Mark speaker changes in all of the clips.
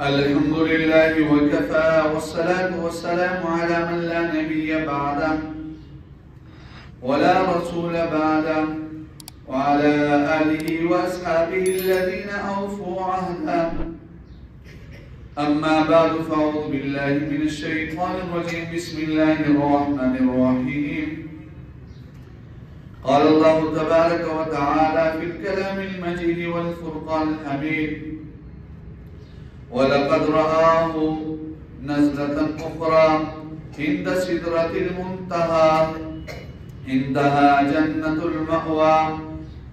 Speaker 1: الحمد لله وكفى والصلاة والسلام على من لا نبي بعده ولا رسول بعده وعلى آله وأصحابه الذين أوفوا عهده. أما بعد فأعوذ بالله من الشيطان الرجيم. بسم الله الرحمن الرحيم. قال الله تبارك وتعالى في الكلام المجيد والفرقان الحميد: ولقد رآه نزلة أخرى عند سدرة المنتهى عندها جنة المأوى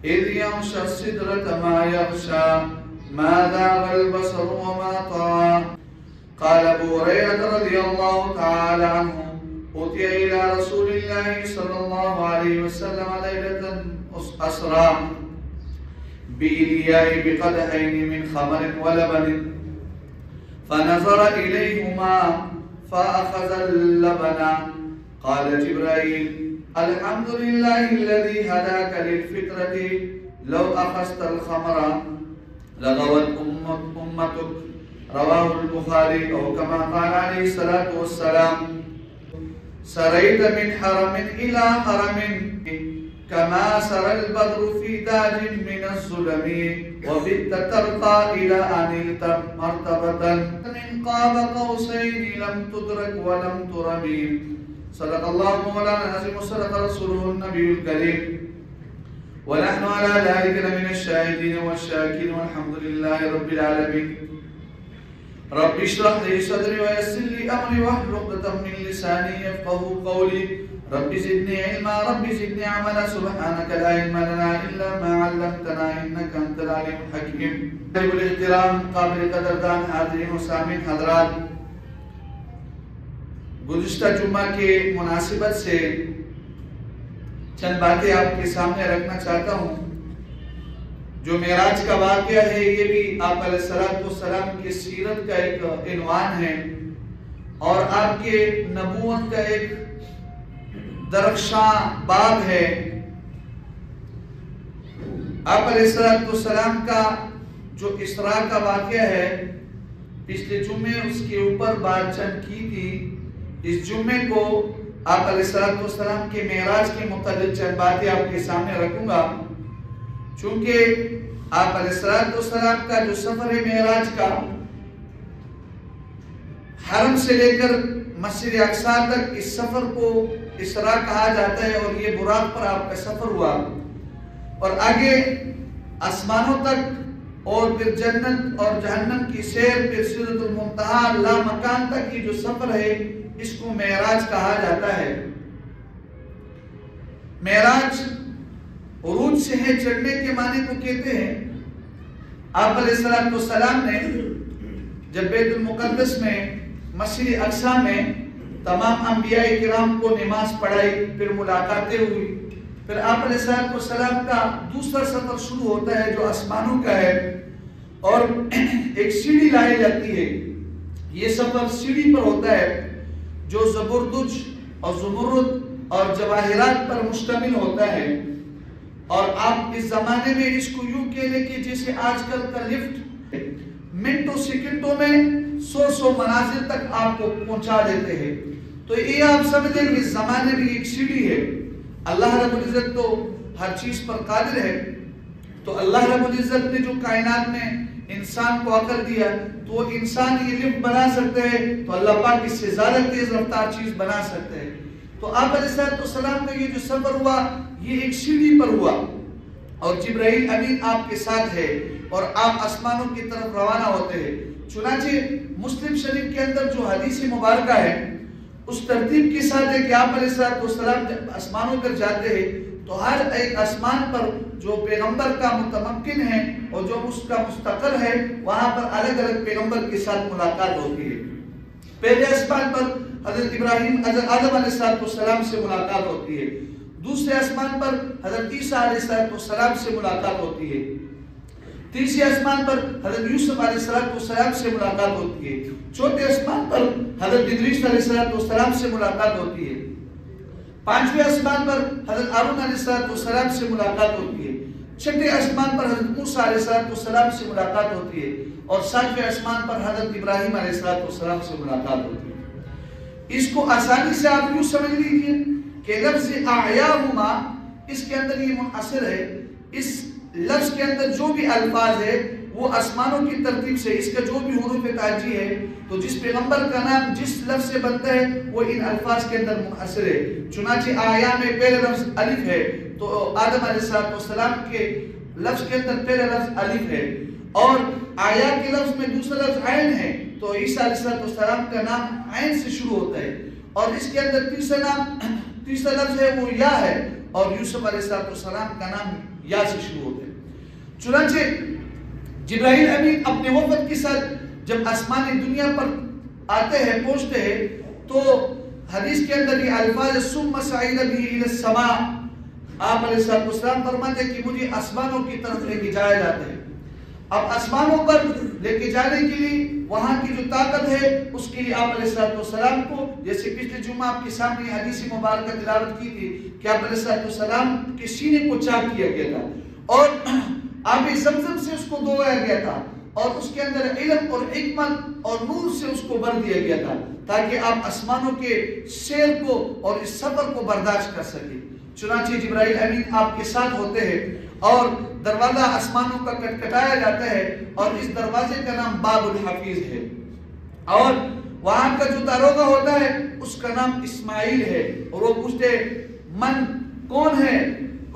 Speaker 1: إذ يغشى السدرة ما يغشى ما ذاق البصر وما طغى. قال أبو هريرة رضي الله تعالى عنه: أتي إلى رسول الله صلى الله عليه وسلم ليلة أسرى بإلياء بقدحين من خمر ولبن، فنظر إليهما فأخذ اللبن. قال جبرائيل: الحمد لله الذي هداك للفطرة، لو أخذت الخمر لغوت أمتك. رواه البخاري. أو كما قال عليه الصلاة والسلام: سريت من حرم إلى حرم كما سرى البدر في تاج من الظلم، وبت ترقى إلى أن نلت مرتبة من قاب قوسين لم تدرك ولم ترمي. صدق الله مولانا العظيم وصدق رسوله النبي الكريم، ونحن على ذلك لمن الشاهدين والشاكرين، والحمد لله رب العالمين. رب اشرح لي صدري ويسر لي أمري واحلل عقدة من لساني يفقهوا قولي. رب زدني علما رب زدني عملا سبحانك لا علم لنا إلا ما علمتنا إنك أنت العليم الحكيم. طيب الاحترام قابل قدردان حاضرین و سامعین حضرات، گزشتہ جمعہ کے مناسبت سے چند باتیں آپ کے سامنے رکھنا چاہتا ہوں. جو معراج کا واقعہ ہے یہ بھی آپ علیہ السلام کی سیرت کا ایک عنوان ہے اور آپ کے نبوت کا ایک درخشاں باب ہے. آپ علیہ السلام کا جو اسراء کا واقعہ ہے پچھلے جمعے اس کے اوپر بات چند کی تھی. اس جمعے کو آپ علیہ السلام کے معراج کے متعلق چند باتیں آپ کے سامنے رکھوں گا. چونکہ آپ علیہ السلام کا جو سفر ہے معراج کا، حرم سے لے کر مسجد اقصی تک، اس سفر کو اسراء کہا جاتا ہے اور یہ براق پر آپ کا سفر ہوا، اور آگے آسمانوں تک اور پھر جنت اور جہنم کی سیر، پھر سدرۃ المنتہا لا مکان تک کی جو سفر ہے اس کو معراج کہا جاتا ہے. معراج عروج سے ہے، چڑھنے کے معنی کو کہتے ہیں. آپ علیہ السلام نے جب بیت المقدس میں مسجد اقصی میں تمام انبیاء کرام کو نماز پڑھائی، پھر ملاقاتیں ہوئی، پھر آپ علیہ السلام کا دوسرا سفر شروع ہوتا ہے جو آسمانوں کا ہے، اور ایک سیڑھی لائی جاتی ہے. یہ سفر سیڑھی پر ہوتا ہے جو زبردج اور زمرد اور جواہرات پر مشتمل ہوتا ہے. اور آپ اس زمانے میں اس کو یوں کہہ لیں کہ جیسے آج کل کا لفٹ منٹوں سیکنڈوں میں 100 منازل تک آپ کو پہنچا دیتے ہیں. تو یہ آپ سمجھیں کہ اس زمانے میں ایک سیڑھی ہے. اللہ رب العزت تو ہر چیز پر قادر ہے. تو اللہ رب العزت نے جو کائنات میں انسان کو عقل دیا تو وہ انسان یہ لفٹ بنا سکتے ہیں، تو اللہ پاک اس سے زیادہ تیز رفتار چیز بنا سکتے ہیں. تو آپ علیہ السلام کا یہ جو سفر ہوا یہ ایک سیڑھی پر ہوا، اور جبرائیل امین آپ کے ساتھ ہے اور آپ آسمانوں کی طرف روانہ ہوتے ہیں. چنانچہ مسلم شریف کے اندر جو حدیث مبارکہ ہے اس ترتیب کے ساتھ ہے کہ آپ علیہ السلام جب آسمانوں پر جاتے ہیں تو ہر ایک آسمان پر جو پیغمبر کا متمکن ہے اور جو اس کا مستقر ہے وہاں پر الگ الگ پیغمبر کے ساتھ ملاقات ہوتی ہے. پہلے آسمان پر حضرت ابراہیم آدم علیہ السلام سے ملاقات ہوتی ہے. دوسرے آسمان پر حضرت عیسیٰ علیہ السلام سے ملاقات ہوتی ہے. تیسرے آسمان پر حضرت یوسف علیہ السلام سے ملاقات ہوتی ہے. چوتھے آسمان پر حضرت ادریس علیہ السلام سے ملاقات ہوتی ہے. پانچویں آسمان پر حضرت ہارون علیہ السلام سے ملاقات ہوتی ہے. چھٹے آسمان پر حضرت موسیٰ علیہ السلام سے ملاقات ہوتی ہے اور ساتویں آسمان پر حضرت ابراہیم علیہ السلام سے ملاقات ہوتی ہے۔ اس کو آسانی سے آپ یوں سمجھ لیجئے کہ لفظ اعیاہما اس کے اندر یہ منحصر ہے، اس لفظ کے اندر جو بھی الفاظ ہے وہ آسمانوں کی ترتیب سے اس کا جو بھی حروف تعجی ہے تو جس پیغمبر کا نام جس لفظ سے بنتا ہے وہ ان الفاظ کے اندر منحصر ہے۔ چنانچہ آیا میں پہلے لفظ الف ہے تو آدم علیہ السلام کے لفظ کے اندر پہلا لفظ الف ہے، اور آیا کے لفظ میں دوسرا لفظ عین ہے تو عیسیٰ علیہ السلام کا نام عین سے شروع ہوتا ہے، اور اس کے اندر تیسرا لفظ ہے وہ یا ہے، اور یوسف علیہ السلام کا نام یا سے شروع ہوتا ہے۔ چنانچہ جبرائیل امین اپنے وفد کے ساتھ جب آسمانی دنیا پر آتے ہیں پہنچتے ہیں تو حدیث کے اندر یہ الفاظ ثم صعد به الى السماء، آپ علیہ السلام فرماتے ہیں کہ مجھے آسمانوں کی طرف لے کے جایا جاتا ہے۔ اب آسمانوں پر لے کے جانے کے لیے وہاں کی جو طاقت ہے اس کے لیے آپ علیہ السلام کو، جیسے پچھلے جمعہ آپ کے سامنے حدیث مبارکہ تلاوت کی تھی کہ آپ علیہ السلام کے سینے کو چاک کیا گیا تھا اور آب زمزم سے اس کو دھویا گیا تھا، اور اس کے اندر علم اور حکمت اور نور سے اس کو بھر دیا گیا تھا تاکہ آپ آسمانوں کے سیر کو اور اس سفر کو برداشت کر سکیں۔ چنانچہ جبرائیل امین آپ کے ساتھ ہوتے ہیں اور دروازہ آسمانوں کا کٹکھٹایا جاتا ہے، اور اس دروازے کا نام باب الحفیظ ہے، اور وہاں کا جو داروغہ ہوتا ہے اس کا نام اسماعیل ہے، اور وہ پوچھتے من کون ہے،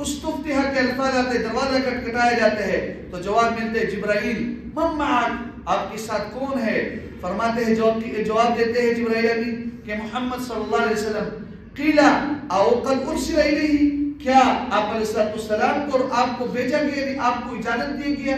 Speaker 1: استفتحا کے الفاظ آتے، دروازہ کٹکھٹایا جاتے ہیں تو جواب ملتے جبرائیل من معک، آپ کے ساتھ کون ہے؟ فرماتے ہیں جواب دیتے ہیں جبرائیل امین کہ محمد صلی اللہ علیہ وسلم۔ قیل او قد ارسل الیہ، کیا آپ علیہ السلام کو آپ کو بھیجا گیا، آپ کو اجازت دی گیا،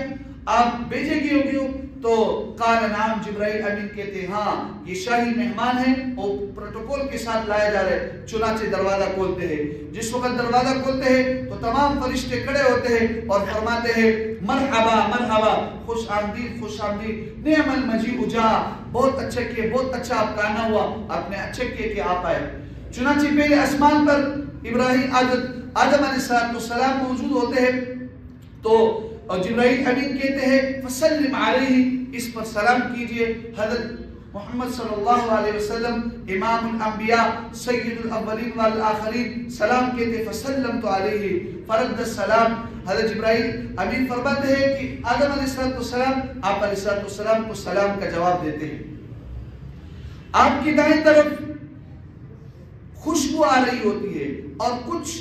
Speaker 1: آپ بھیجے گئے ہوگے ہو؟ تو قال نعم، جبرائیل امین کہتے ہیں ہاں یہ شاہی مہمان ہیں، وہ پروٹوکول کے ساتھ لائے جا رہے۔ چنانچہ دروازہ کھولتے ہیں، جس وقت دروازہ کھولتے ہیں تو تمام فرشتے کھڑے ہوتے ہیں اور فرماتے ہیں مرحبا مرحبا، خوش آمدید خوش آمدید، نعم المجیء جاء، بہت اچھا کیے، بہت اچھا آپ کا آنا ہوا، آپ نے اچھا کیے کہ آپ آئے۔ چنانچہ پہلے آسمان پر ابراہیم آدم علیہ السلام موجود ہوتے ہیں تو جبرائیل امین کہتے ہیں فسلم علیہ، اس پر سلام کیجئے۔ حضرت محمد صلی اللہ علیہ وسلم امام الانبیاء سید الاولین والآخرین سلام کہتے ہیں فسلمت علیہ فرد السلام۔ حضرت جبرائیل امین فرماتے ہیں کہ آدم علیہ السلام آپ علیہ السلام کو سلام کا جواب دیتے ہیں۔ آپ کی دائیں طرف خوشبو آ رہی ہوتی ہے اور کچھ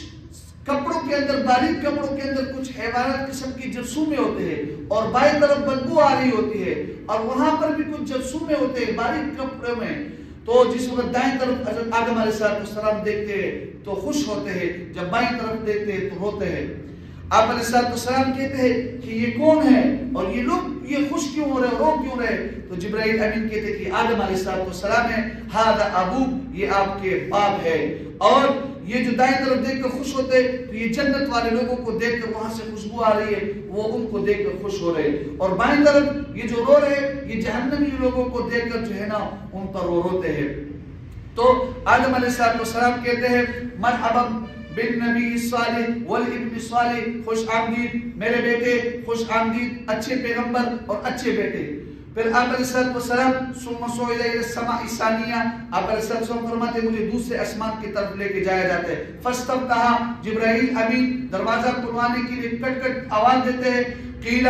Speaker 1: کپڑوں کے اندر، باریک کپڑوں کے اندر کچھ حیوانات قسم کی جرثومے ہوتے ہیں، اور بائیں طرف بدبو آ رہی ہوتی ہے اور وہاں پر بھی کچھ جرثومے ہوتے ہیں باریک کپڑوں میں۔ تو جس وقت دائیں طرف حضرت آدم علیہ السلام دیکھتے ہیں تو خوش ہوتے ہیں، جب بائیں طرف دیکھتے ہیں تو روتے ہیں۔ آپ علیہ السلام کہتے ہیں کہ یہ کون ہے اور یہ لوگ یہ خوش کیوں ہو رہے، رو کیوں رہے؟ تو جبرائیل امین کہتے ہیں کہ آدم علیہ السلام ہے، ھذا ابوک، یہ آپ کے باپ ہے۔ اور یہ جو دائیں طرف دیکھ کر خوش ہوتے تو یہ جنت والے لوگوں کو دیکھ کر وہاں سے خوشبو آ رہی ہے، وہ ان کو دیکھ کر خوش ہو رہے، اور بائیں طرف یہ جو رو رہے یہ جہنمی لوگوں کو دیکھ کر جو ہے نا ان پر وہ روتے ہیں۔ تو آدم علیہ السلام کہتے ہیں مرحبا بالنبی صالح والابن صالح، خوش آمدید میرے بیٹے، خوش آمدید اچھے پیغمبر اور اچھے بیٹے۔ پھر آپ علیہ السلام ثم صعد الى السماء الثانیہ، آپ علیہ السلام فرماتے مجھے دوسرے آسمان کی طرف لے کے جایا جاتا ہے۔ فاستفتح، جبرائیل امین دروازہ کھلوانے کے لیے کٹ کٹ آواز دیتے ہیں قیل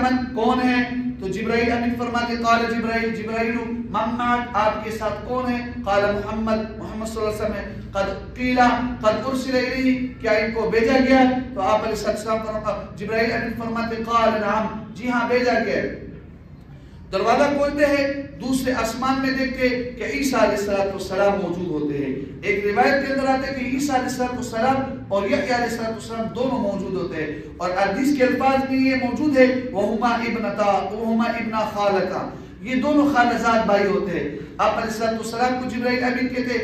Speaker 1: من کون ہے؟ تو جبرائیل امین فرماتے قال جبرائیل من معک، آپ کے ساتھ کون ہے؟ قال محمد صلی اللہ علیہ وسلم ہے۔ قد ارسل الیہ، کیا ان کو بھیجا گیا؟ تو آپ علیہ السلام فرماتے جبرائیل امین فرماتے قال نعم، جی ہاں بھیجا گیا۔ دروازہ کھولتے ہیں، دوسرے آسمان میں دیکھتے کہ عیسیٰ علیہ السلام موجود ہوتے ہیں۔ ایک روایت کے اندر آتے ہیں کہ عیسیٰ علیہ السلام اور یحییٰ علیہ السلام دونوں موجود ہوتے ہیں، اور حدیث کے الفاظ میں یہ موجود ہے وَهُمَا ابْنَا خَالَتَا، یہ دونوں خالزاد بھائی ہوتے ہیں۔ آپ علیہ السلام کو جبرائیل امین کہتے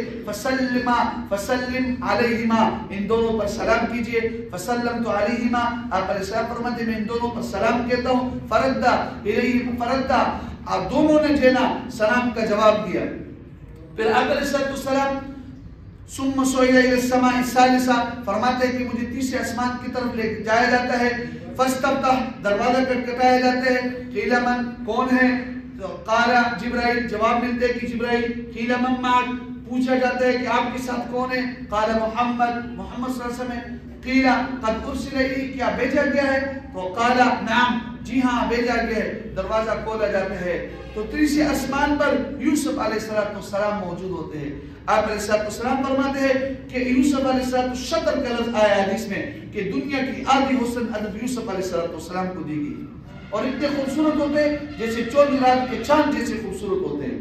Speaker 1: فسلم علیہما، ان دونوں پر سلام کیجئے۔ فسلمت علیہما، آپ علیہ السلام فرماتے میں ان دونوں پر سلام کہتا ہوں۔ فردا، آپ دونوں نے جینا سلام کا جواب دیا۔ پھر آپ علیہ السلام ثم صعد الى السماء الثالثة، فرماتے ہیں کہ مجھے تیسرے آسمان کی طرف لے جایا جاتا ہے، فاستفتح، دروازہ کٹکھٹایا جاتا ہے، قیل من، کون ہے؟ قال جبرائیل، جواب ملتے کہ جبرائیل، قیل من معک، پوچھا جاتا ہے کہ آپ کے ساتھ کون ہے؟ قال محمد، محمد صلی اللہ علیہ وسلم. قیل قد ارسل الیک، کیا بھیجا گیا ہے؟ تو قال نعم، جی ہاں بھیجا گیا ہے. دروازہ کھولا جاتا ہے تو تیسرے آسمان پر یوسف علیہ السلام موجود ہوتے ہیں. آپ علیہ السلام فرماتے ہیں کہ یوسف علیہ السلام شطر کا لفظ آیا حدیث میں کہ دنیا کی آدھی حسن حضرت یوسف علیہ السلام کو دی گئی، اور اتنے خوبصورت ہوتے ہیں جیسے 14 رات کے چاند جیسے خوبصورت ہوتے ہیں.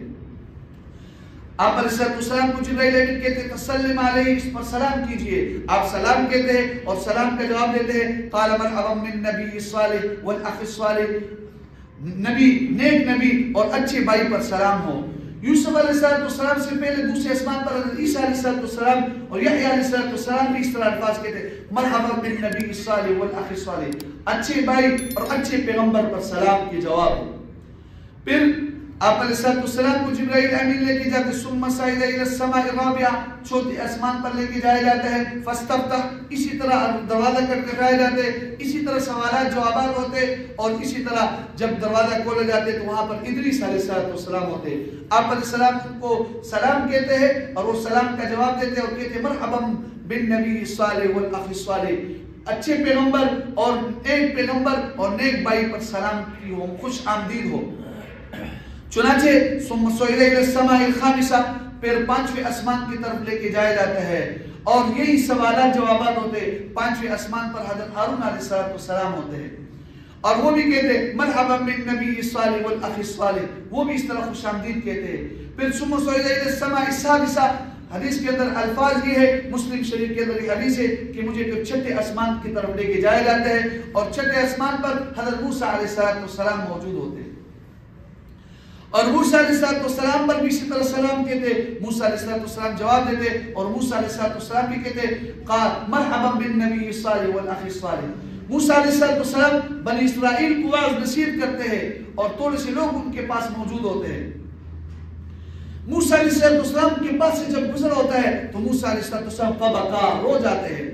Speaker 1: آپ علیہ السلام کو جبرائیل امین کہتے ہیں فسلم علیہ، اس پر سلام کیجئے. آپ سلام کہتے ہیں اور سلام کا جواب دیتے ہیں. قال مرحبا من نبی صالح والاخ الصالح، نبی، نیک نبی اور اچھے بھائی پر سلام ہو. یوسف علیہ السلام سے پہلے دوسرے آسمان پر حضرت عیسیٰ علیہ السلام اور یحییٰ علیہ السلام بھی اس طرح الفاظ کہتے ہیں مرحبا من نبی صالح والاخ الصالح، اچھے بھائی اور اچھے پیغمبر پر سلام کے جواب. پھر آپ علیہ السلام کو جبرائیل امین لے کے جاتے، ثم صعد الى السماء الرابعہ، چوتھے آسمان پر لے کے جایا جاتا ہے. فاستفتح، اسی طرح دروازہ کٹکھٹایا جاتے ہیں، اسی طرح سوالات جوابات ہوتے، اور اسی طرح جب دروازہ کھولے جاتے تو وہاں پر ادریس علیہ السلام ہوتے. آپ علیہ السلام کو سلام کہتے ہیں اور وہ سلام کا جواب دیتے اور کہتے مرحبا بالنبی صالح والاخ صالح، اچھے پیغمبر اور نیک پیغمبر اور نیک بھائی پر سلام کی ہو، خوش آمدید ہو. چنانچہ ثم صعد الى السماء الخامسة، پھر پانچویں آسمان کی طرف لے کے جایا جاتا ہے، اور یہی سوالات جوابات ہوتے. پانچویں آسمان پر حضرت ہارون علیہ السلام ہوتے ہیں اور وہ بھی کہتے مرحبا من نبی صالح والاخ صالح، وہ بھی اس طرح خوش آمدید کہتے ہیں. پھر ثم صعد الى السماء السادسة، حدیث کے اندر الفاظ یہ ہے، مسلم شریف کے اندر یہ حدیث ہے کہ مجھے پھر چھٹے آسمان کی طرف لے کے جایا جاتا ہے، اور چھٹے آسمان پر حضرت موسیٰ علیہ السلام موجود ہوتے ہیں. اور موسیٰ علیہ السلام پر بھی اسی طرح سلام کہتے. موسیٰ علیہ السلام جواب دیتے اور موسیٰ علیہ السلام بھی کہتے قال مرحبا بالنبی صالح والاخ صالح. موسیٰ علیہ السلام بنی اسرائیل کو واعظ نصیحت کرتے ہیں اور تھوڑے سے لوگ ان کے پاس موجود ہوتے ہیں. موسیٰ علیہ السلام کے پاس سے جب گزر ہوتا ہے تو موسیٰ علیہ السلام فبکا، رو جاتے ہیں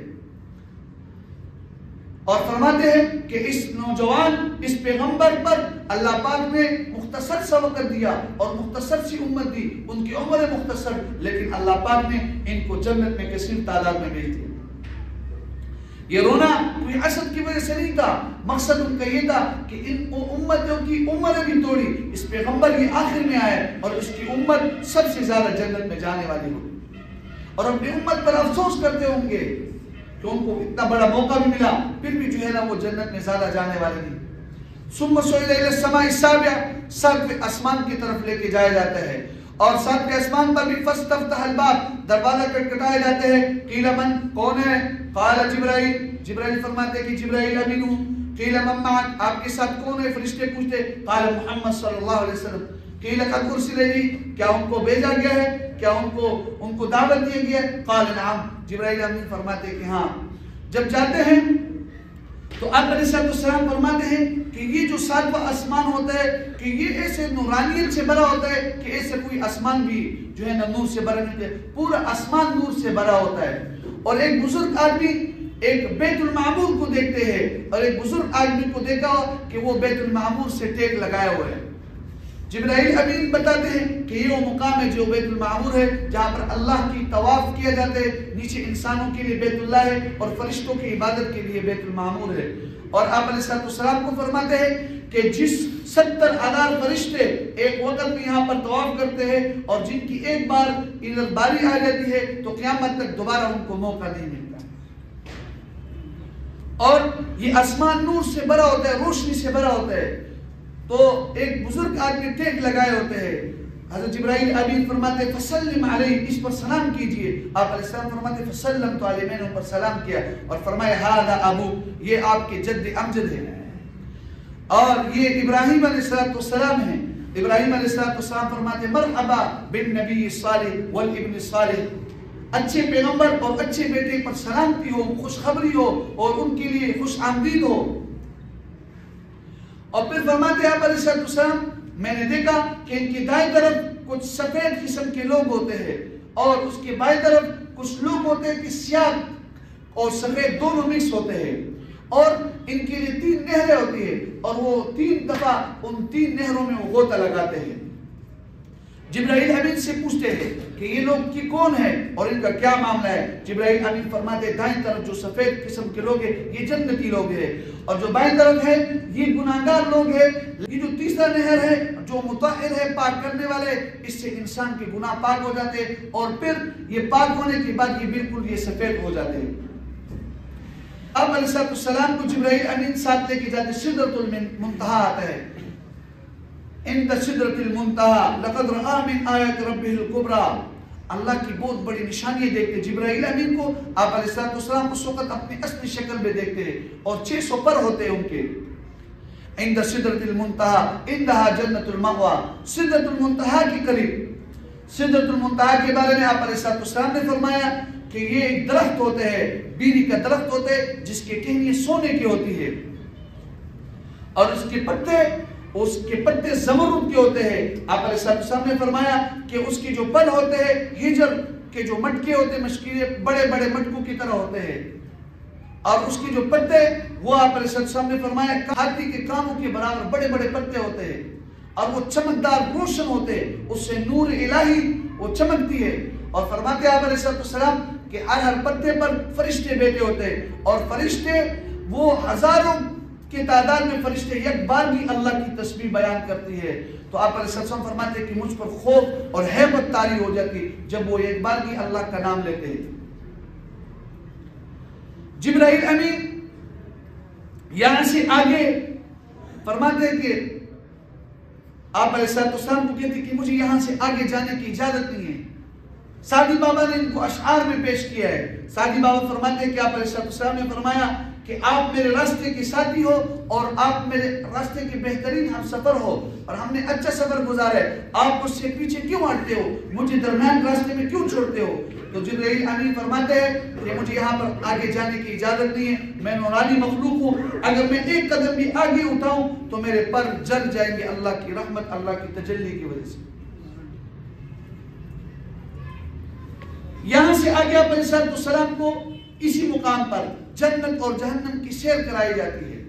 Speaker 1: اور فرماتے ہیں کہ اس نوجوان، اس پیغمبر پر اللہ پاک نے مختصر سا وقت دیا اور مختصر سی امت دی، ان کی عمر مختصر، لیکن اللہ پاک نے ان کو جنت میں کثیر تعداد میں بھیج دیا. یہ رونا کوئی حسد کی وجہ سے نہیں تھا، مقصد ان کا یہ تھا کہ ان امتوں کی عمریں بھی توڑی، اس پیغمبر یہ آخر میں آئے اور اس کی امت سب سے زیادہ جنت میں جانے والی ہوگی، اور اپنی امت پر افسوس کرتے ہوں گے کہ ان کو اتنا بڑا موقع بھی ملا پھر بھی جو ہے نا وہ جنت میں زیادہ جانے والے نہیں. ثم صعد الى السماء السابعة، ساتویں آسمان کی طرف لے کے جایا جاتا ہے، اور ساتویں آسمان پر بھی فاستفتح الباب، دروازہ کٹکھٹایا جاتا ہے. قیل من، کون ہے؟ قال جبرائیل، جبرائیل فرماتے کہ جبرائیل امین ہوں. قیل من معک، آپ کے ساتھ کون ہے؟ فرشتے پوچھتے. قال محمد صلی اللہ علیہ وسلم. قیل قد ارسل الیک، کیا ان کو بھیجا گیا ہے؟ کیا ان کو دعوت دیا گیا ہے؟ قال نعم، جبرائیل امین فرماتے کہ ہاں. جب جاتے ہیں تو آپ علیہ السلام فرماتے ہیں کہ یہ جو ساتواں آسمان ہوتا ہے کہ یہ ایسے نورانیت سے بھرا ہوتا ہے کہ ایسے کوئی آسمان بھی جو ہے نا نور سے بھرا نہیں ہے، پورا آسمان نور سے بھرا ہوتا ہے. اور ایک بزرگ آدمی ایک بیت المعمور کو دیکھتے ہیں، اور ایک بزرگ آدمی کو دیکھا کہ وہ بیت المعمور سے ٹیک لگائے ہوئے ہیں. جبرائیل امین بتاتے ہیں کہ یہ وہ مقام ہے جو بیت المعمور ہے، جہاں پر اللہ کی طواف کیا جاتا ہے. نیچے انسانوں کے لیے بیت اللہ ہے اور فرشتوں کی عبادت کے لیے بیت المعمور ہے. اور آپ علیہ السلام کو فرماتے ہیں کہ جس 70,000 فرشتے ایک وقت میں یہاں پر طواف کرتے ہیں اور جن کی ایک بار ادھر باری آ جاتی ہے تو قیامت تک دوبارہ ان کو موقع نہیں ملتا. اور یہ آسمان نور سے بھرا ہوتا ہے، روشنی سے بھرا ہوتا ہے. تو ایک بزرگ آدمی ٹیک لگائے ہوتے ہیں. حضرت جبرائیل امین فرماتے فسلم علیہ، اس پر سلام کیجئے. آپ علیہ السلام فرماتے فسلمت علیہ، میں نے ان پر سلام کیا اور فرمایا ھذا ابو، یہ آپ کے جد امجد ہے اور یہ ابراہیم علیہ السلام ہیں. ابراہیم علیہ السلام فرماتے مرحبا بالنبی صالح والابن صالح، اچھے پیغمبر اور اچھے بیٹے پر سلامتی ہو، خوشخبری ہو اور ان کے لیے خوش آمدید ہو. اور پھر فرماتے آپ علیہ السلام میں نے دیکھا کہ ان کی دائیں طرف کچھ سفید قسم کے لوگ ہوتے ہیں اور اس کے بائیں طرف کچھ لوگ ہوتے ہیں کہ سیاہ اور سفید دونوں مکس ہوتے ہیں، اور ان کے لیے 3 نہریں ہوتی ہیں، اور وہ 3 دفعہ ان 3 نہروں میں وہ غوطہ لگاتے ہیں۔ جبرائیل امین سے پوچھتے ہیں کہ یہ لوگ کی کون ہے اور ان کا کیا معاملہ ہے؟ جبرائیل امین فرماتے ہیں دائیں طرف جو سفید قسم کے لوگ ہیں یہ جنتی لوگ ہیں، اور جو بائیں طرف ہے یہ گناہگار لوگ ہیں۔ یہ جو تیسرا نہر ہے جو مطہر ہے، پاک کرنے والے، اس سے انسان کے گناہ پاک ہو جاتے ہیں، اور پھر یہ پاک ہونے کے بعد یہ بالکل یہ سفید ہو جاتے ہیں۔ اب علیہ السلام کو جبرائیل امین ساتھ لے کے جاتے، سدرۃ المنتہا آتا ہے، عند سدرۃ المنتہا لقد رآ من آیات ربہ الکبریٰ، اللہ کی بہت بڑی نشانی دیکھتے۔ جبرائیل امین کو آپ علیہ السلام اس وقت اپنی اصلی شکل میں دیکھتے ہیں، اور 600 پر ہوتے ہیں ان کے۔ عند سدرۃ المنتہا عندہا جنت المأویٰ، سدرۃ المنتہا کے قریب۔ سدرۃ المنتہا کے بارے میں آپ علیہ السلام نے فرمایا کہ یہ ایک درخت ہوتے ہیں، بیری کا درخت ہوتے ہیں، جس کے ٹہنیاں سونے کی ہوتی ہے، اور اس کے پتے زمرد کے ہوتے ہیں۔ آپ علیہ السلام نے فرمایا کہ اس کے جو پن ہوتے ہیں ہجر کے جو مٹکے ہوتے ہیں، مشکلیں بڑے بڑے مٹکوں کی طرح ہوتے ہیں، اور اس کے جو پتے وہ آپ علیہ السلام نے فرمایا ہاتھی کے کانوں کے برابر بڑے بڑے پتے ہوتے ہیں، اور وہ چمکدار روشن ہوتے ہیں، اس سے نور الہی وہ چمکتی ہے۔ اور فرماتے آپ علیہ السلام کہ ہر پتے پر فرشتے بیٹھے ہوتے ہیں، اور فرشتے وہ ہزاروں کی تعداد میں فرشتے یک بار بھی اللہ کی تسبیح بیان کرتی ہے۔ تو آپ علیہ السلام فرماتے ہیں کہ مجھ پر خوف اور ہیبت طاری ہو جاتی جب وہ ایک بار بھی اللہ کا نام لیتے ہیں۔ جبرائیل امین یہاں سے آگے فرماتے ہیں کہ آپ علیہ السلام کو کہتے ہیں کہ مجھے یہاں سے آگے جانے کی اجازت نہیں ہے۔ سعدی بابا نے ان کو اشعار میں پیش کیا ہے۔ سعدی بابا فرماتے ہیں کہ آپ علیہ السلام نے فرمایا کہ آپ میرے راستے کے ساتھی ہو، اور آپ میرے راستے کے بہترین ہم سفر ہو، اور ہم نے اچھا سفر گزارا ہے، آپ مجھ سے پیچھے کیوں ہٹتے ہو، مجھے درمیان راستے میں کیوں چھوڑتے ہو؟ تو جبرائیل امین فرماتے ہیں کہ مجھے یہاں پر آگے جانے کی اجازت نہیں ہے، میں نورانی مخلوق ہوں، اگر میں ایک قدم بھی آگے اٹھاؤں تو میرے پر جل جائیں گے اللہ کی رحمت، اللہ کی تجلی کی وجہ سے۔ یہاں سے آگے آپ علیہ السلام کو اسی مقام پر جنت اور جہنم کی سیر کرائی جاتی ہے،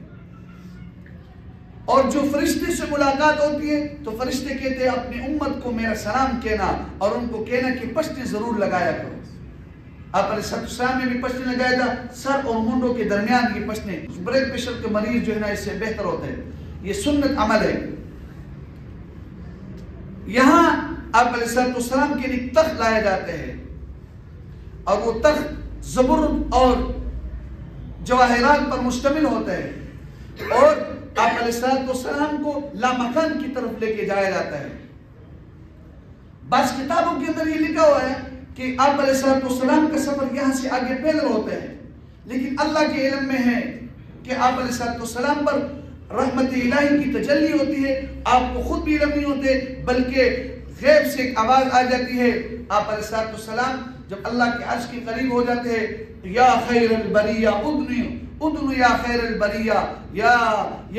Speaker 1: اور جو فرشتے سے ملاقات ہوتی ہے تو فرشتے کہتے ہیں اپنی امت کو میرا سلام کہنا، اور ان کو کہنا کہ پشتیں ضرور لگایا کرو۔ آپ علیہ السلام نے بھی پشتیں لگایا تھا، سر اور منڈوں کے درمیان کی پشتیں، بلڈ پریشر کے مریض جو ہے نا اس سے بہتر ہوتے ہیں، یہ سنت عمل ہے۔ یہاں آپ علیہ السلام کے لیے تخت لائے جاتے ہیں، اور وہ تخت زبرد اور جواہرات پر مشتمل ہوتا ہے، اور آپ علیہ السلام کو لامکان کی طرف لے کے جایا جاتا ہے۔ بعض کتابوں کے اندر یہ لکھا ہوا ہے کہ آپ علیہ السلام کا سفر یہاں سے آگے پیدل ہوتا ہے، لیکن اللہ کے علم میں ہے کہ آپ علیہ السلام پر رحمت الہی کی تجلی ہوتی ہے، آپ کو خود بھی علم نہیں ہوتے، بلکہ غیب سے ایک آواز آ جاتی ہے۔ آپ علیہ السلام جب اللہ کے عرش کے قریب ہو جاتے ہیں، یا خیر البریہ ادنو یا خیر البریہ، یا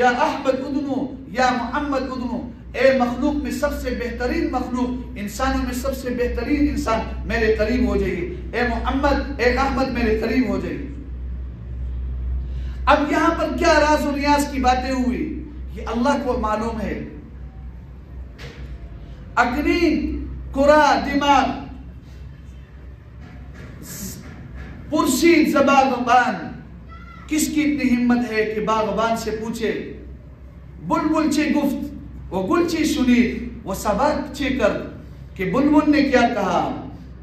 Speaker 1: احمد ادنو، یا محمد ادنو، اے مخلوق میں سب سے بہترین مخلوق، انسانوں میں سب سے بہترین انسان میرے قریب ہو جائیے، اے محمد اے احمد میرے قریب ہو جائیے۔ اب یہاں پر کیا راز و نیاز کی باتیں ہوئی یہ اللہ کو معلوم ہے۔ اکنین کرا دماغ پرسید زباغبان، کس کی اتنی ہمت ہے کہ باغبان سے پوچھے، بلبل چے گفت وہ گل چے سنید، وہ سبق چے کر کہ بلبل نے کیا کہا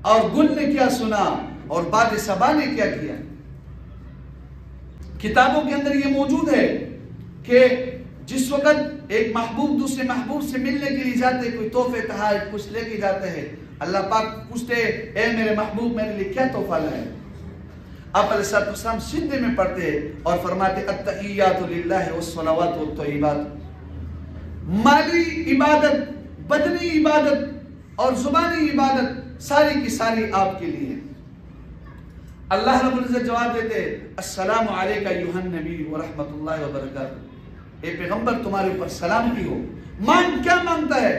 Speaker 1: اور گل نے کیا سنا اور باد سبا نے کیا کیا۔ کتابوں کے اندر یہ موجود ہے کہ جس وقت ایک محبوب دوسرے محبوب سے ملنے کے لیے جاتے، کوئی تحفے تحائف کچھ لے کے جاتے ہیں، اللہ پاک پوچھتے اے میرے محبوب میرے لیے کیا تحفہ لائے؟ آپ علیہ السلام سجدے میں پڑھتے اور فرماتے التحیات للہ والصلوات والطیبات، مالی عبادت، بدنی عبادت اور زبانی عبادت ساری کی ساری آپ کے لیے۔ اللہ رب العزت جواب دیتے السلام علیکہ ایھا النبی ورحمۃ اللہ وبرکاتہ، اے پیغمبر تمہارے اوپر سلامتی ہو۔ کیا مانگتا ہے؟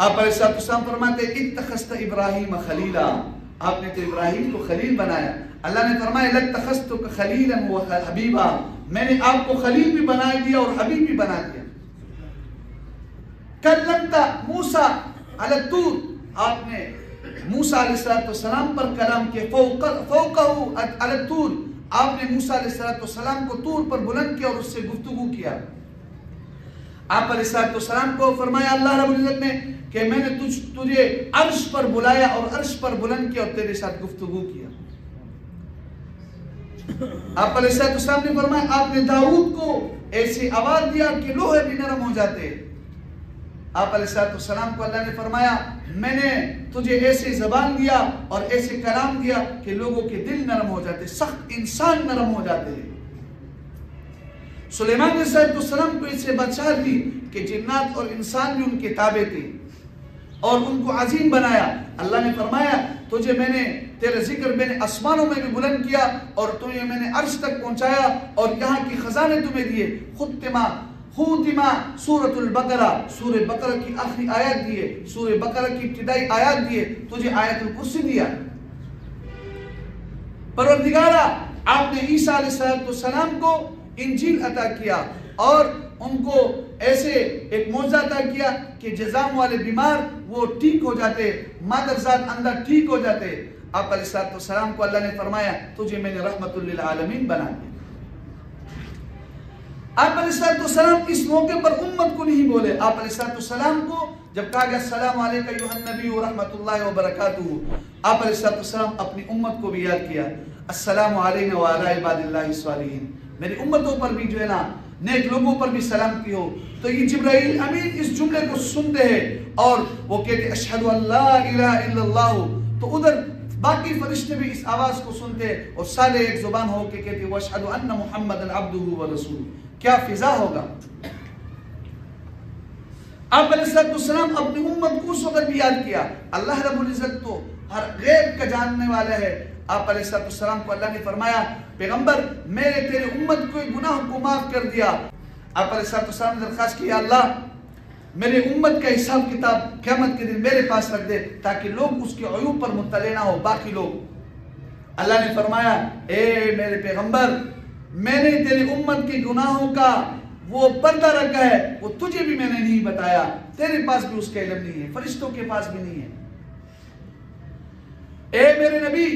Speaker 1: آپ علیہ السلام فرماتے اتخذت ابراہیم خلیلا، آپ نے تو ابراہیم کو خلیل بنایا۔ اللہ نے فرمایا لاتخذتک خلیلا وحبیبا، میں نے آپ کو خلیل بھی بنا دیا اور حبیب بھی بنا دیا۔ کلمت موسیٰ علی الطور، آپ نے موسیٰ علیہ السلام پر کلام کیا، فوقہ علی الطور، آپ نے موسیٰ علیہ السلام کو طور پر بلند کیا اور اس سے گفتگو کیا۔ آپ علیہ السلام کو فرمایا اللہ رب العزت نے کہ میں نے تجھے عرش پر بلایا اور عرش پر بلند کیا اور تیرے ساتھ گفتگو کیا۔ آپ علیہ السلام نے فرمایا آپ نے داؤد کو ایسی آواز دیا کہ لوہے بھی نرم ہو جاتے۔ آپ علیہ السلام کو اللہ نے فرمایا میں نے تجھے ایسی زبان دیا اور ایسے کلام دیا کہ لوگوں کے دل نرم ہو جاتے، سخت انسان نرم ہو جاتے ہیں۔ سلیمان علیہ السلام کو اس سے بادشاہ دی کہ جنات اور انسان بھی ان کے تابع تھے اور ان کو عظیم بنایا۔ اللہ نے فرمایا تجھے میں نے تیرا ذکر میں نے آسمانوں میں بھی بلند کیا اور تجھے میں نے عرش تک پہنچایا اور یہاں کی خزانے تمہیں دیے۔ ختمہ سورۃ البقرہ، سورہ بقرہ کی آخری آیات دیے، سورہ بقرہ کی ابتدائی آیات دیے، تجھے آیت الکرسی دیا۔ پروردگارہ آپ نے عیسیٰ علیہ السلام کو انجیل عطا کیا اور ان کو ایسے ایک معجزہ عطا کیا کہ جزام والے بیمار وہ ٹھیک ہو جاتے، مادرزاد اندر ٹھیک ہو جاتے۔ آپ علیہ السلام کو اللہ نے فرمایا تجھے میں نے رحمت للعالمین بنا دیا۔ آپ علیہ السلام اس موقع پر امت کو نہیں بولے، آپ علیہ السلام کو جب کہا گیا السلام علیکم ایھا النبی ورحمۃ اللہ وبرکاتہ، آپ علیہ السلام اپنی امت کو بھی یاد کیا، السلام علینا وعلی عباد اللہ الصالحین، میری امتوں پر بھی جو ہے نا نیک لوگوں پر بھی سلام کی ہو۔ تو یہ جبرائیل امین اس جملے کو سنتے ہیں اور وہ کہتے اشہد ان لا الہ الا اللہ، تو ادھر باقی فرشتے بھی اس آواز کو سنتے اور سارے ایک زبان ہو کے کہتے واشہد ان محمدا عبدہ ورسولہ۔ کیا فضا ہوگا۔ آپ علیہ السلام اپنی امت کو اس وقت بھی یاد کیا۔ اللہ رب العزت تو ہر غیب کا جاننے والا ہے۔ آپ علیہ السلام کو اللہ نے فرمایا پیغمبر میں نے تیرے امت کو گناہ کو معاف کر دیا۔ آپ علیہ السلام نے درخواست کی اللہ میرے امت کا حساب کتاب قیامت کے دن میرے پاس رکھ دے تاکہ لوگ اس کے عیوب پر مطلع نہ ہو باقی لوگ۔ اللہ نے فرمایا اے میرے پیغمبر میں نے تیری امت کے گناہوں کا وہ پردہ رکھا ہے، وہ تجھے بھی میں نے نہیں بتایا، تیرے پاس بھی اس کا علم نہیں ہے، فرشتوں کے پاس بھی نہیں ہے۔ اے میرے نبی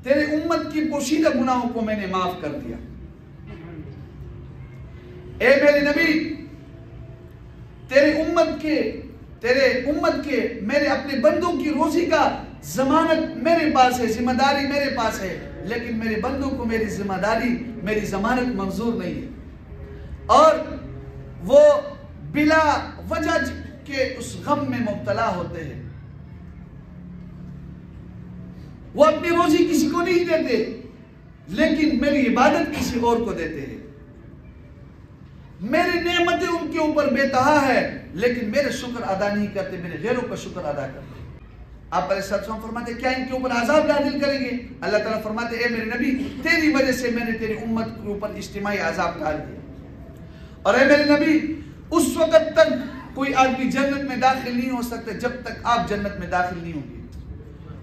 Speaker 1: تیرے امت کی پوشیدہ گناہوں کو میں نے معاف کر دیا۔ اے میرے نبی تیرے امت کے میرے اپنے بندوں کی روزی کا ضمانت میرے پاس ہے، ذمہ داری میرے پاس ہے، لیکن میرے بندوں کو میری ذمہ داری میری ضمانت منظور نہیں ہے اور وہ بلا وجہ کے اس غم میں مبتلا ہوتے ہیں۔ وہ اپنی روزی کسی کو نہیں دیتے لیکن میری عبادت کسی اور کو دیتے ہیں، میری نعمتیں ان کے اوپر بے-تہا ہے لیکن میرے شکر ادا نہیں کرتے، میرے غیروں کا شکر ادا کرتے۔ آپ علیہ السلام فرماتے کیا ان کے اوپر عذاب نازل کریں گے؟ اللہ تعالیٰ فرماتے اے میرے نبی تیری وجہ سے میں نے تیری امت کے اوپر اجتماعی عذاب ڈال دیا، اور اے میرے نبی اس وقت تک کوئی آدمی جنت میں داخل نہیں ہو سکتا جب تک آپ جنت میں داخل نہیں ہوں گے،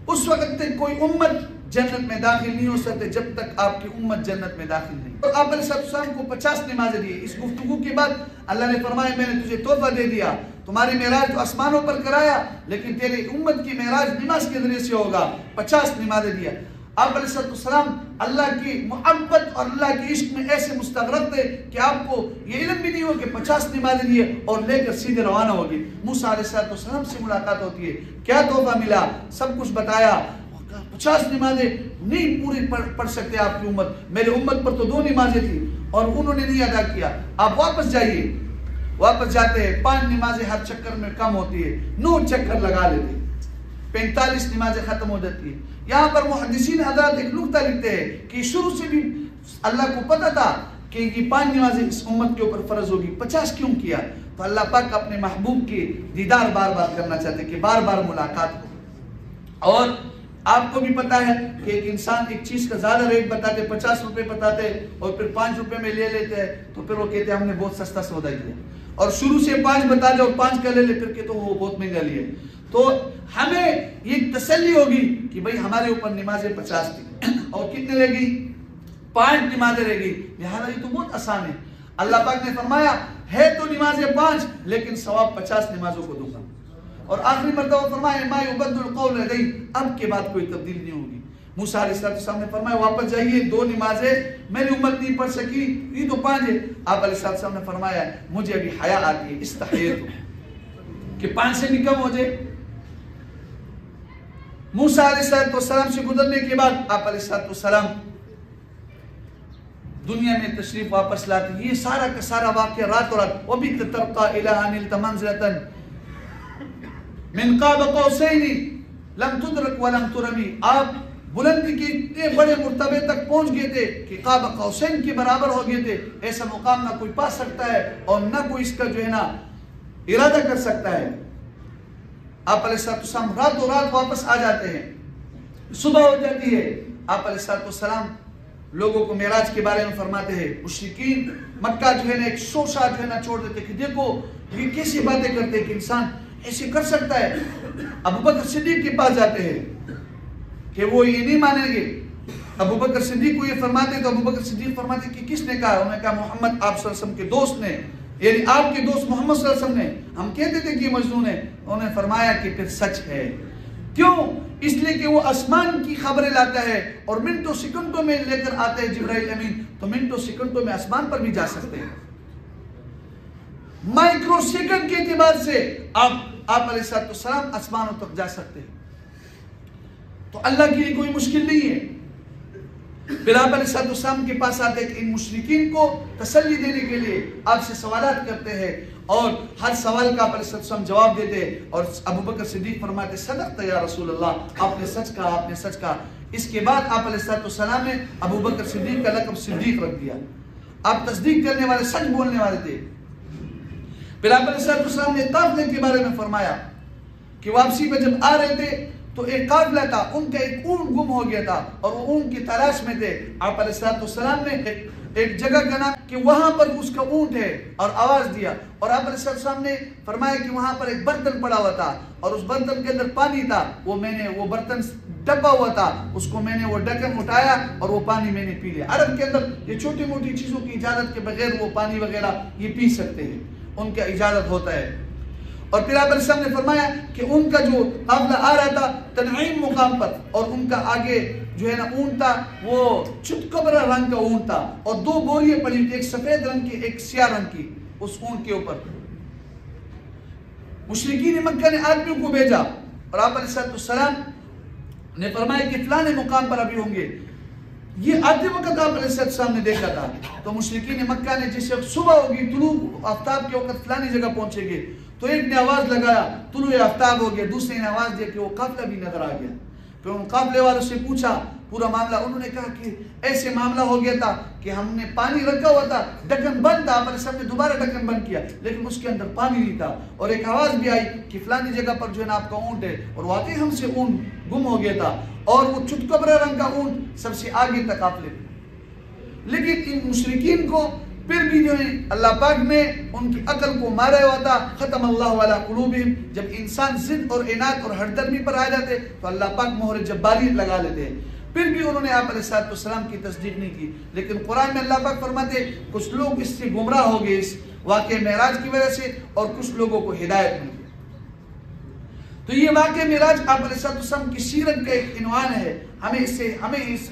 Speaker 1: اس وقت تک کوئی امت جنت میں داخل نہیں ہو سکتے جب تک آپ کی امت جنت میں داخل نہیں۔ اور آپ علیہ السلام کو 50 نمازیں دی۔ اس گفتگو کے بعد اللہ نے فرمایا میں نے تجھے تحفہ دے دیا، تمہاری معراج تو آسمانوں پر کرایا لیکن تیری امت کی معراج نماز کے ذریعے سے ہوگا، 50 نمازیں دیا۔ آپ علیہ السلام اللہ کی محبت اور اللہ کی عشق میں ایسے مستغرق تھے کہ آپ کو یہ علم بھی نہیں ہو کہ 50 نمازیں دیے اور لے کر سیدھے روانہ ہو گئے۔ موسیٰ علیہ السلام سے ملاقات ہوتی ہے، کیا تحفہ ملا، سب کچھ بتایا۔ 50 نمازیں نہیں پوری پڑھ سکتے آپ کی امت، میرے امت پر تو 2 نمازیں تھی اور انہوں نے نہیں ادا کیا، آپ واپس جائیے۔ واپس جاتے ہیں، 5 نمازیں ہر چکر میں کم ہوتی ہے، 9 چکر لگا لیتے، 45 نمازیں ختم ہو جاتی ہے۔ یہاں پر محدثین حضرات ایک نقطہ لکھتے ہیں کہ شروع سے بھی اللہ کو پتہ تھا کہ یہ 5 نمازیں اس امت کے اوپر فرض ہوگی، 50 کیوں کیا؟ تو اللہ پاک اپنے محبوب کے دیدار بار بار کرنا چاہتے کہ بار بار ملاقات ہو، اور آپ کو بھی پتا ہے کہ ایک انسان ایک چیز کا زیادہ ریٹ بتاتے 50 روپے بتاتے اور پھر 5 روپے میں لے لیتے ہیں تو پھر وہ کہتے ہیں ہم نے بہت سستا سودا کیا، اور شروع سے 5 بتا دے اور 5 کا لے لے پھر کہتے وہ بہت مہنگا لیے. تو ہمیں یہ تسلی ہوگی کہ بھئی ہمارے اوپر نمازیں 50 تھی اور کتنے رہ گئی 5 نمازیں رہ گئی، لہذا یہ تو بہت آسان ہے. اللہ پاک نے فرمایا ہے تو نمازیں 5 لیکن ثواب 50 نمازوں کو دوں گا. اور آخری مرتبہ فرمایا ما یبدل القول لدی، اب کے بعد کوئی تبدیل نہیں ہوگی. موسیٰ علیہ السلام نے فرمایا واپس جائیے 2 نمازیں میری امت نہیں پڑھ سکی، یہ تو 5 ہے. آپ علیہ السلام نے فرمایا مجھے ابھی حیا آتی ہے استحییت کہ 5 سے بھی کم ہو جائے. موسیٰ علیہ السلام سے گزرنے کے بعد آپ علیہ السلام دنیا میں تشریف واپس لاتے. یہ سارا کا سارا واقعہ رات رات وَبِتَ تَرْقَى إِلَىٰ نِلْتَ مَنْزِلَةً من قاب قوسین لم تدرک ولم ترمی. آپ بلندی کے اتنے بڑے مرتبے تک پہنچ گئے تھے کہ قاب قوسین کے برابر ہو گئے تھے. ایسا مقام نہ کوئی پا سکتا ہے اور نہ کوئی اس کا جو ہے نا ارادہ کر سکتا ہے. آپ علیہ السلام راتوں رات واپس آ جاتے ہیں، صبح ہو جاتی ہے. آپ علیہ السلام لوگوں کو معراج کے بارے میں فرماتے ہیں. مشرکین مکہ جو ہے نا ایک شوشہ جو ہے نا چھوڑ دیتے کہ دیکھو یہ کیسی باتیں کرتے ہیں کہ انسان ایسے کر سکتا ہے. ابو بکر صدیق کے پاس جاتے ہیں کہ وہ یہ نہیں مانیں گے. ابو بکر صدیق کو یہ فرماتے تو ابو بکر صدیق فرماتے کہ کس نے کہا؟ انہوں نے کہا محمد آپ صلی اللہ علیہ وسلم کے دوست نے، یعنی آپ کے دوست محمد صلی اللہ علیہ وسلم نے. ہم کہتے تھے کہ یہ مجنون ہے. انہوں نے فرمایا کہ پھر سچ ہے. کیوں؟ اس لیے کہ وہ آسمان کی خبریں لاتا ہے اور منٹوں سیکنڈوں میں لے کر آتے ہیں جبرائیل امین، تو منٹوں سیکنڈوں میں آسمان پر بھی جا سکتے ہیں. مائکرو سیکنڈ کے اعتبار سے آپ علیہ السلام آسمانوں تک جا سکتے ہیں. تو اللہ کے لیے کوئی مشکل نہیں ہے. پھر آپ علیہ السلام کے پاس آتے ہیں کہ ان مشرکین کو تسلی دینے کے لیے آپ سے سوالات کرتے ہیں اور ہر سوال کا آپ علیہ السلام جواب دیتے ہیں. اور ابو بکر صدیق فرماتے صدقت یا رسول اللہ، آپ نے سچ کہا، آپ نے سچ کہا. اس کے بعد آپ علیہ السلام نے ابو بکر صدیق کا لقب صدیق رکھ دیا. آپ تصدیق کرنے والے، سچ بولنے والے تھے. پھر آپ علیہ السلام نے قافلے کے بارے میں فرمایا کہ واپسی پہ جب آ رہے تھے تو ایک قافلہ تھا، ان کا ایک اونٹ گم ہو گیا تھا اور وہ اونٹ کی تلاش میں تھے. آپ علیہ السلام نے ایک جگہ کا نام کہ وہاں پر اس کا اونٹ ہے اور آواز دیا. اور آپ علیہ السلام نے فرمایا کہ وہاں پر ایک برتن پڑا ہوا تھا اور اس برتن کے اندر پانی تھا. وہ برتن ڈبا ہوا تھا، اس کو میں نے وہ ڈھکن اٹھایا اور وہ پانی میں نے پی لیا. عرب کے اندر یہ چھوٹی موٹی چیزوں کی اجازت کے بغیر وہ پانی وغیرہ یہ پی سکتے ہیں، ان کا اجازت ہوتا ہے. اور پھر آپ علیہ السلام نے فرمایا کہ ان کا جو قافلہ آ رہا تھا تنعیم مقام پر اور ان کا آگے جو ہے نا اونٹ تھا وہ چتکبرا رنگ کا اونٹ تھا اور 2 بوریاں پڑی تھی، ایک سفید رنگ کی ایک سیاہ رنگ کی اس اونٹ کے اوپر. مشرکین مکہ نے آدمیوں کو بھیجا اور آپ علیہ السلام نے فرمایا کہ فلانے مقام پر ابھی ہوں گے. یہ آتے وقت آپ علیہ السلام نے دیکھا تھا. تو مشرکین مکہ نے جس وقت صبح ہوگی طلوع آفتاب کے وقت فلانی جگہ پہنچیں گے تو ایک نے آواز لگایا طلوع آفتاب ہو گیا، دوسرے نے آواز دیا کہ وہ قافلہ بھی نظر آ گیا. پھر ان قافلے والوں سے پوچھا پورا معاملہ. انہوں نے کہا کہ ایسے معاملہ ہو گیا تھا کہ ہم نے پانی رکھا ہوا تھا، ڈھکن بند تھا. آپ علیہ السلام نے دوبارہ ڈھکن بند کیا لیکن اس کے اندر پانی نہیں تھا. اور ایک آواز بھی آئی کہ فلانی جگہ پر جو ہے نا آپ کا اونٹ ہے، اور واقعی ہم سے اونٹ گم ہو گیا تھا اور وہ چتکبرا رنگ کا اونٹ سب سے آگے تک قافلے میں. لیکن ان مشرکین کو پھر بھی جو ہے اللہ پاک نے ان کی عقل کو مارا ہوا تھا. ختم اللہ علی قلوبہم. جب انسان ضد اور عناد اور ہردرمی پر آ جاتے تو اللہ پاک مہر جباریت لگا لیتے ہیں. پھر بھی انہوں نے آپ علیہ السلام کی تصدیق نہیں کی. لیکن قرآن میں اللہ پاک فرماتے کچھ لوگ اس سے گمراہ ہو گئے اس واقعہ معراج کی وجہ سے اور کچھ لوگوں کو ہدایت ملی. تو یہ واقعہ معراج آپ علیہ السلام کی سیرت کا ایک عنوان ہے. ہمیں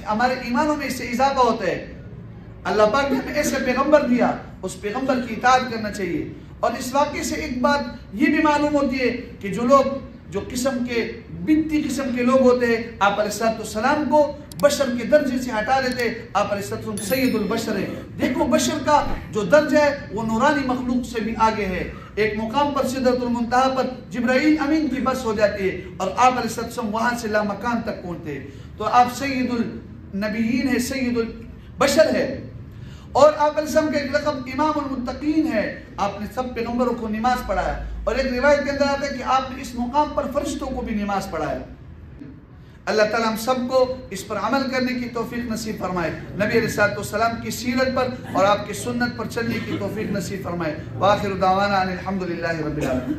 Speaker 1: ہمارے ایمانوں میں اس سے اضافہ ہوتا ہے. اللہ پاک نے ہمیں ایسے پیغمبر دیا، اس پیغمبر کی اطاعت کرنا چاہیے. اور اس واقعے سے ایک بات یہ بھی معلوم ہوتی ہے کہ جو بنتی قسم کے لوگ ہوتے ہیں آپ علیہ السلام کو بشر کے درجے سے ہٹا دیتے. آپ علیہ السلام سید البشر ہے. دیکھو بشر کا جو درجہ ہے وہ نورانی مخلوق سے بھی آگے ہے. ایک مقام پر سدرۃ المنتہا پر جبرائیل امین کی بس ہو جاتی ہے اور آپ علیہ السلام وہاں سے لامکان تک پہنچتے ہیں. تو آپ سید النبیین ہے، سید البشر ہے. اور آپ علیہ السلام کا ایک لقب امام المتقین ہے. آپ نے سب پیغمبروں کو نماز پڑھایا اور ایک روایت کے اندر آتا ہے کہ آپ نے اس مقام پر فرشتوں کو بھی نماز پڑھایا. اللہ تعالیٰ ہم سب کو اس پر عمل کرنے کی توفیق نصیب فرمائے، نبی علیہ السلام کی سیرت پر اور آپ کی سنت پر چلنے کی توفیق نصیب فرمائے۔ وآخر دعوانا ان الحمدللہ رب العالمین۔